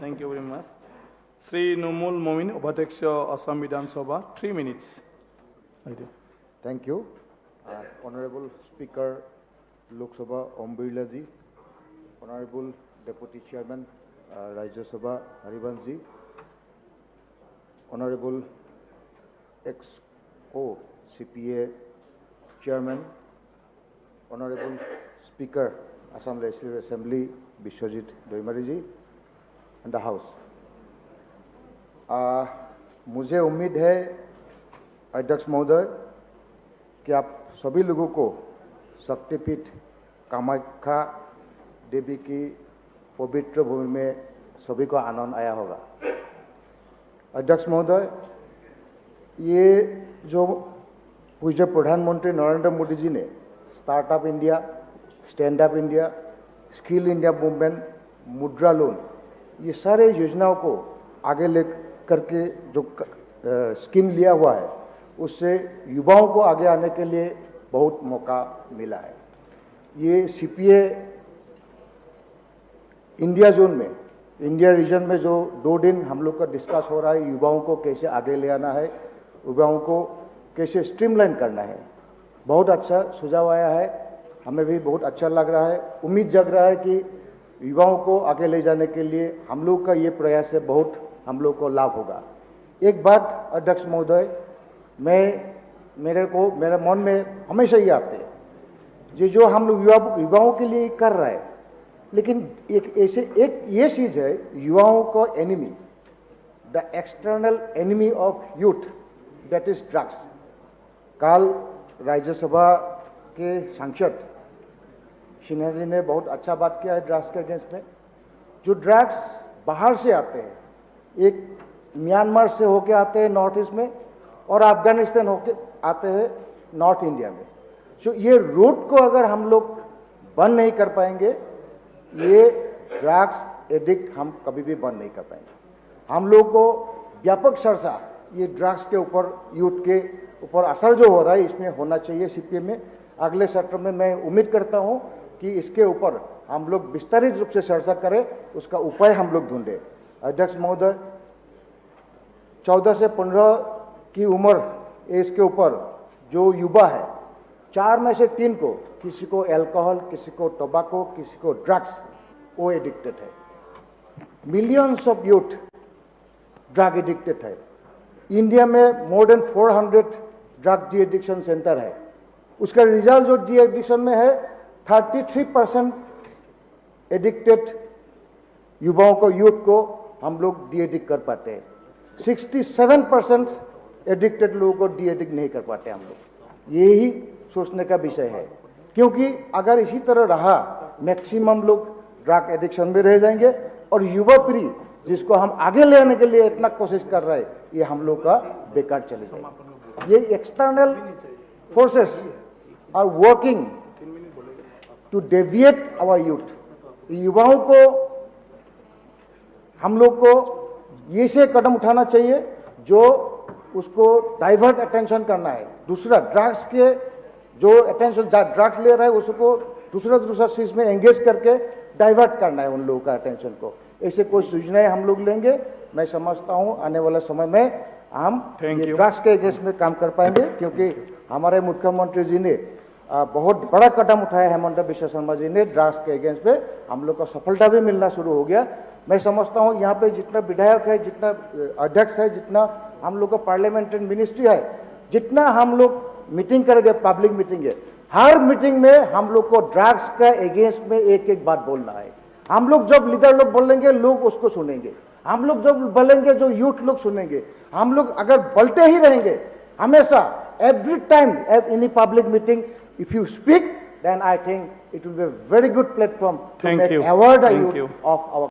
Thank you very much. Sri Numul Momin, Upaध्यक्ष Assam Vidhan Sabha, 3 minutes. Thank you. Honorable Speaker Lok Sabha Om Birla ji, Honorable Deputy Chairman Rajya Sabha Harivansh ji, Honorable ex-co CPA Chairman, Honorable Speaker Assam Legislative Assembly Biswajit Doimari ji, and the House. मुझे उम्मीद है अध्यक्ष महोदय कि आप सभी लोगों को शक्तिपीठ कामाख्या देवी की पवित्र भूमि में सभी को आनंद आया होगा। अध्यक्ष महोदय, ये जो पूज्य प्रधानमंत्री नरेंद्र मोदी जी ने startup India, stand up India, skill India movement, मुद्रा लोन, ये सारे योजनाओं को आगे ले करके जो स्कीम लिया हुआ है, उससे युवाओं को आगे आने के लिए बहुत मौका मिला है। ये सीपीए इंडिया जोन में, इंडिया रीजन में जो 2 दिन हम लोग का डिस्कस हो रहा है, युवाओं को कैसे आगे ले आना है, युवाओं को कैसे स्ट्रीमलाइन करना है, बहुत अच्छा सुझाव आया है। हमें भी बहुत अच्छा लग रहा है। उम्मीद जग रहा है कि युवाओं को आगे ले जाने के लिए हम लोग का ये प्रयास से बहुत हम लोग को लाभ होगा। एक बात अध्यक्ष महोदय, मेरे मन में हमेशा ये आते हैं जो हम लोग युवाओं के लिए कर रहे हैं, लेकिन एक ये चीज है, युवाओं को enemy, the external enemy of youth, that is drugs. कल राज्यसभा के सांसद सिन्हा जी ने बहुत अच्छा बात किया है ड्रग्स के अगेंस्ट में। जो ड्रग्स बाहर से आते हैं, एक म्यांमार से होके आते हैं नॉर्थ ईस्ट में, और अफगानिस्तान होके आते हैं नॉर्थ इंडिया में। तो ये रूट को अगर हम लोग बंद नहीं कर पाएंगे, ये ड्रग्स एडिक्ट हम कभी भी बंद नहीं कर पाएंगे। हम लोग को व्यापक चर्चा ये ड्रग्स के ऊपर, यूथ के ऊपर असर जो हो रहा है, इसमें होना चाहिए सीपीएम में। अगले सत्र में मैं उम्मीद करता हूं कि इसके ऊपर हम लोग विस्तारित रूप से चर्चा करें, उसका उपाय हम लोग ढूंढें। अध्यक्ष महोदय, 14 से 15 की उम्र एज के ऊपर जो युवा है, 4 में से 3 को, किसी को अल्कोहल, किसी को टोबैको, किसी को ड्रग्स, वो एडिक्टेड है। Millions of youth drug addicted है। इंडिया में more than 400 drug de addiction centre है। उसका रिजल्ट जो डी एडिक्शन में है, 33% एडिक्टेड युवाओं को, यूथ को हम लोग डी एडिक्ट कर पाते हैं। 67% एडिक्टेड लोगों को डी एडिक्ट नहीं कर पाते हम लोग। यही सोचने का विषय है, क्योंकि अगर इसी तरह रहा, मैक्सिमम लोग ड्रग एडिक्शन में रह जाएंगे, और युवा पीढ़ी जिसको हम आगे ले आने के लिए इतना कोशिश कर रहे हैं, ये हम लोग का बेकार चले जाएगा। ये external forces are working to deviate our youth. युवाओं को हम लोग को ये से कदम उठाना चाहिए जो उसको डाइवर्ट अटेंशन करना है। दूसरा, ड्रग्स के जो अटेंशन ड्रग्स ले रहा है, उसको दूसरा चीज में एंगेज करके डाइवर्ट करना है उन लोगों का अटेंशन को। ऐसे कोई योजनाएं हम लोग लेंगे, मैं समझता हूं आने वाले समय में हम ड्रग्स के अगेंस्ट में काम कर पाएंगे, क्योंकि हमारे मुख्यमंत्री जी ने बहुत बड़ा कदम उठाया, हेमंत बिश्व शर्मा जी ने ड्रग्स के अगेंस्ट में। हम लोग को सफलता भी मिलना शुरू हो गया। मैं समझता हूं यहाँ पे जितना विधायक है, जितना अध्यक्ष है, जितना हम लोग का पार्लियामेंट्री मिनिस्ट्री है, जितना हम लोग मीटिंग करेंगे, पब्लिक मीटिंग है, हर मीटिंग में हम लोग को ड्रग्स का अगेंस्ट में एक बात बोलना है। हम लोग जब लीडर लोग बोलेंगे, लोग उसको सुनेंगे। हम लोग जब बोलेंगे, जो यूथ लोग सुनेंगे। हम लोग अगर बोलते ही रहेंगे हमेशा, every time in public meeting, if you speak, then I think it will be a very good platform to make aware the youth of our